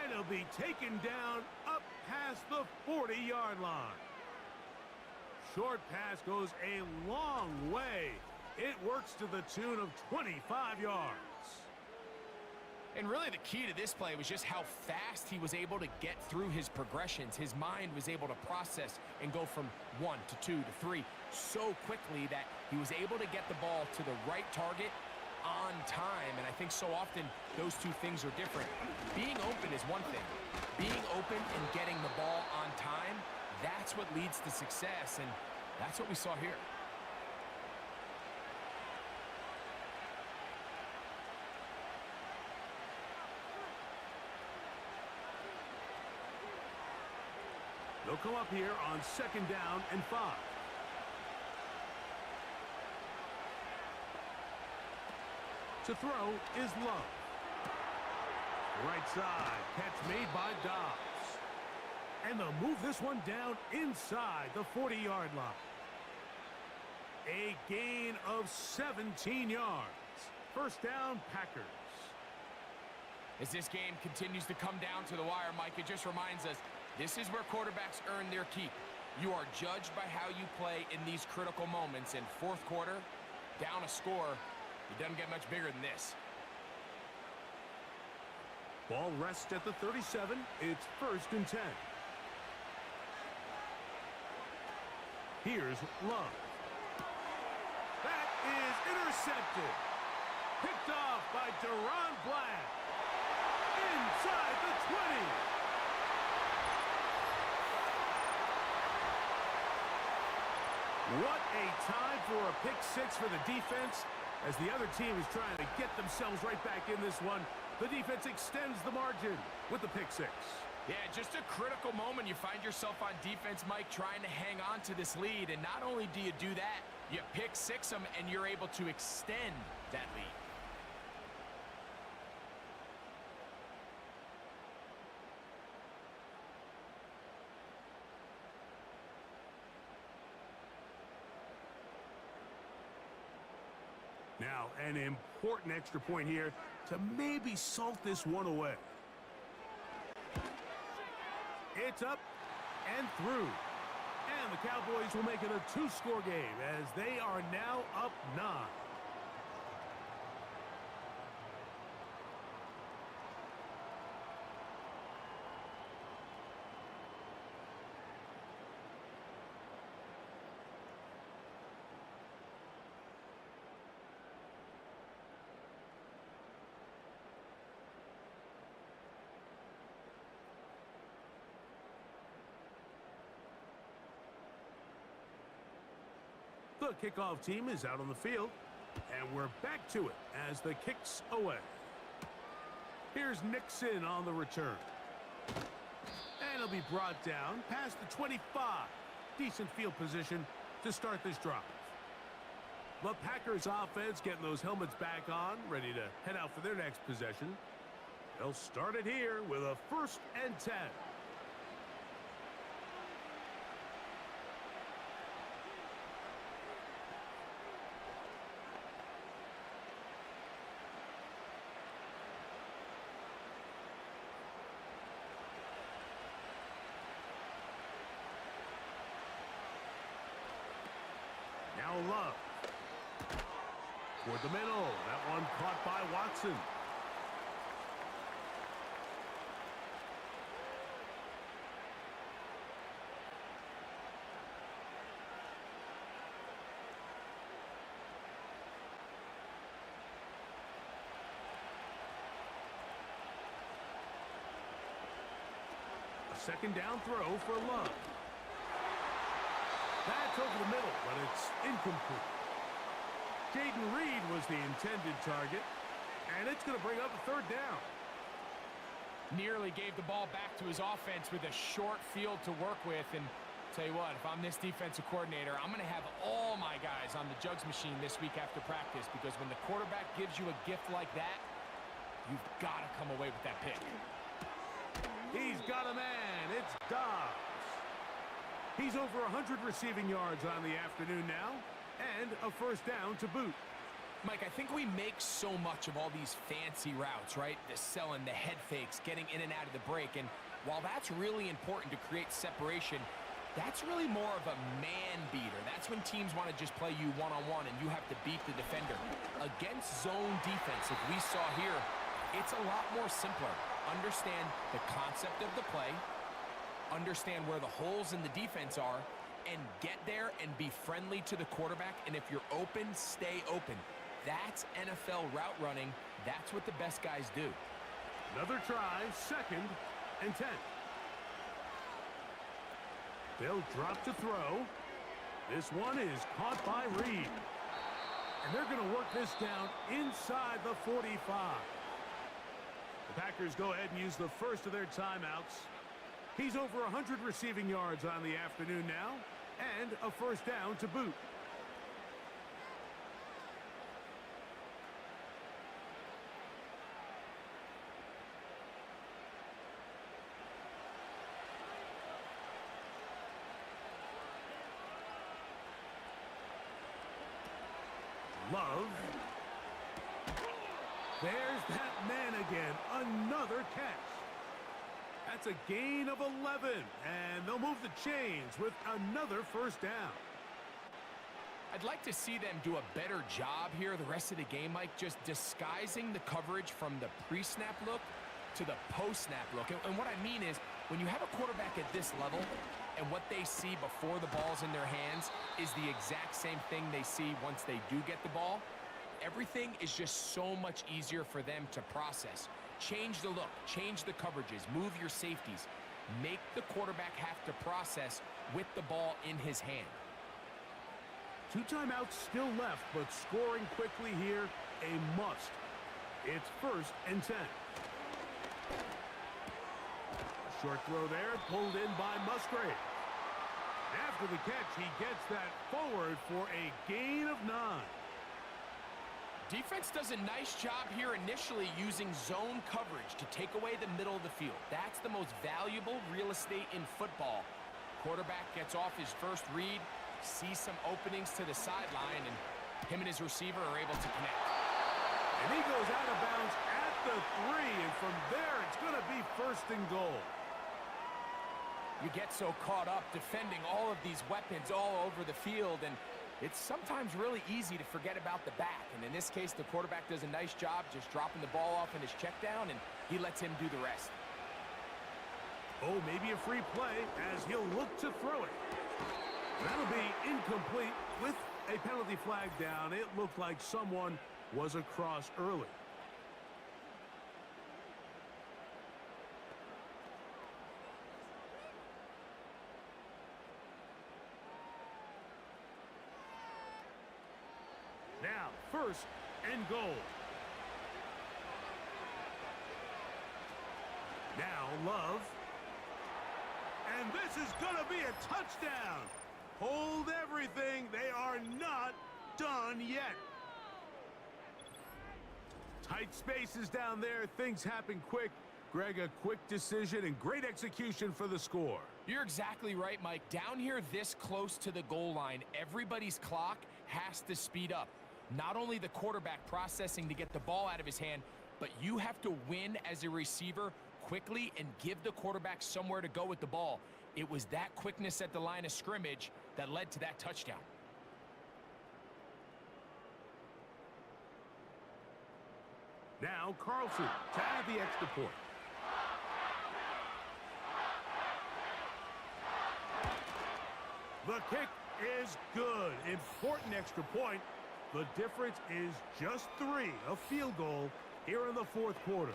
And he'll be taken down up past the 40-yard line. Short pass goes a long way. It works to the tune of 25 yards. And really the key to this play was just how fast he was able to get through his progressions. His mind was able to process and go from 1 to 2 to 3 so quickly that he was able to get the ball to the right target on time. And I think so often those two things are different. Being open is one thing. Being open and getting the ball on time, that's what leads to success, and that's what we saw here. They'll come up here on second down and 5. To throw is Love. Right side, catch made by Dobbs. And they'll move this one down inside the 40-yard line. A gain of 17 yards. First down, Packers. As this game continues to come down to the wire, Mike, it just reminds us, this is where quarterbacks earn their keep. You are judged by how you play in these critical moments. In fourth quarter, down a score, it doesn't get much bigger than this. Ball rests at the 37. It's first and 10. Here's Love. That is intercepted. Picked off by Deron Black. Inside the 20. What a time for a pick six for the defense. As the other team is trying to get themselves right back in this one, the defense extends the margin with the pick six. Yeah, just a critical moment. You find yourself on defense, Mike, trying to hang on to this lead. And not only do you do that, you pick six them, and you're able to extend that lead. Now, an important extra point here to maybe salt this one away. It's up and through. And the Cowboys will make it a 2-score game as they are now up 9. The kickoff team is out on the field, and we're back to it as the kick's away. Here's Nixon on the return. And he'll be brought down past the 25. Decent field position to start this drive. The Packers offense getting those helmets back on, ready to head out for their next possession. They'll start it here with a 1st and 10. Now Love. Toward the middle. That one caught by Watson. A 2nd down throw for Love. That's over the middle, but it's incomplete. Jaden Reed was the intended target, and it's going to bring up a 3rd down. Nearly gave the ball back to his offense with a short field to work with. And tell you what, if I'm this defensive coordinator, I'm going to have all my guys on the jugs machine this week after practice, because when the quarterback gives you a gift like that, you've got to come away with that pick. He's got a man. It's Dobbs. He's over 100 receiving yards on the afternoon now, and a 1st down to boot. Mike, I think we make so much of all these fancy routes, right? The selling, the head fakes, getting in and out of the break. And while that's really important to create separation, that's really more of a man beater. That's when teams want to just play you one-on-one and you have to beat the defender. Against zone defense, like we saw here, it's a lot more simpler. Understand the concept of the play, understand where the holes in the defense are, and get there and be friendly to the quarterback. And if you're open, stay open. That's NFL route running. That's what the best guys do. Another try, 2nd and 10. They'll drop to throw. This one is caught by Reed. And they're going to work this down inside the 45. The Packers go ahead and use the 1st of their timeouts. He's over 100 receiving yards on the afternoon now, and a 1st down to boot. Love. There's that man again. Another catch. That's a gain of 11, and they'll move the chains with another 1st down. I'd like to see them do a better job here the rest of the game, Mike, just disguising the coverage from the pre-snap look to the post-snap look. And what I mean is, when you have a quarterback at this level and what they see before the ball's in their hands is the exact same thing they see once they do get the ball, everything is just so much easier for them to process. Change the look, change the coverages, move your safeties. Make the quarterback have to process with the ball in his hand. 2 timeouts still left, but scoring quickly here, a must. It's 1st and 10. A short throw there, pulled in by Musgrave. After the catch, he gets that forward for a gain of 9. Defense does a nice job here initially using zone coverage to take away the middle of the field. That's the most valuable real estate in football. Quarterback gets off his 1st read, sees some openings to the sideline, and him and his receiver are able to connect. And he goes out of bounds at the 3, and from there it's going to be 1st and goal. You get so caught up defending all of these weapons all over the field, and it's sometimes really easy to forget about the back. And in this case, the quarterback does a nice job just dropping the ball off in his check down, and he lets him do the rest. Oh, maybe a free play as he'll look to throw it. That'll be incomplete with a penalty flag down. It looked like someone was across early. out. First and goal. Now Love. And this is going to be a touchdown. Hold everything. They are not done yet. Tight spaces down there. Things happen quick. Greg, a quick decision and great execution for the score. You're exactly right, Mike. Down here this close to the goal line, everybody's clock has to speed up. Not only the quarterback processing to get the ball out of his hand, but you have to win as a receiver quickly and give the quarterback somewhere to go with the ball. It was that quickness at the line of scrimmage that led to that touchdown. Now Carlson to add the extra point. The kick is good. Important extra point. The difference is just 3, a field goal here in the fourth quarter.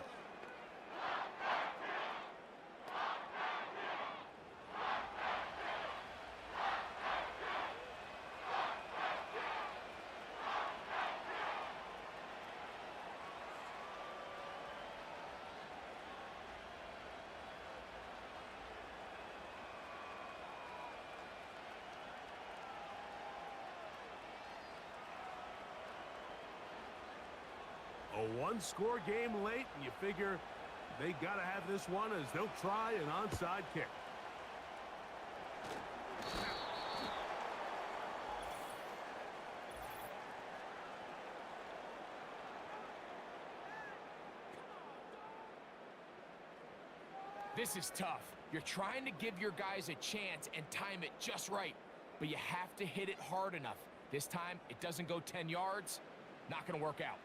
A one-score game late, and you figure they got to have this one as they'll try an onside kick. This is tough. You're trying to give your guys a chance and time it just right, but you have to hit it hard enough. This time, it doesn't go 10 yards. Not going to work out.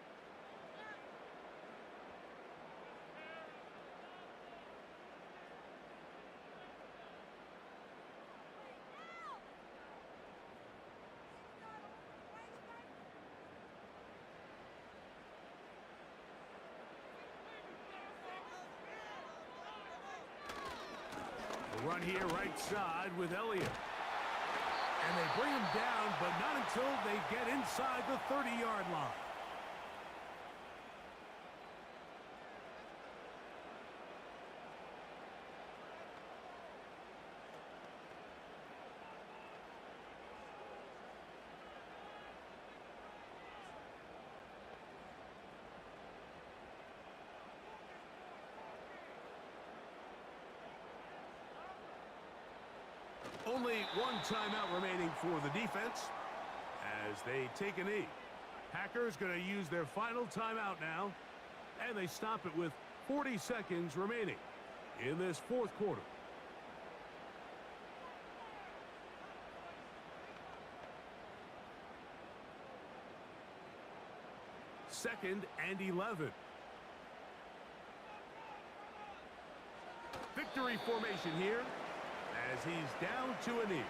Run here right side with Elliott. And they bring him down, but not until they get inside the 30-yard line. Only one timeout remaining for the defense as they take a knee. Packers going to use their final timeout now, and they stop it with 40 seconds remaining in this fourth quarter. Second and 11. Victory formation here as he's down to a knee.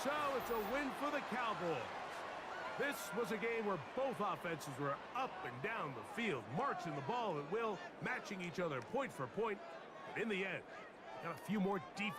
So it's a win for the Cowboys. This was a game where both offenses were up and down the field, marching the ball at will, matching each other point for point. But in the end, got a few more defense.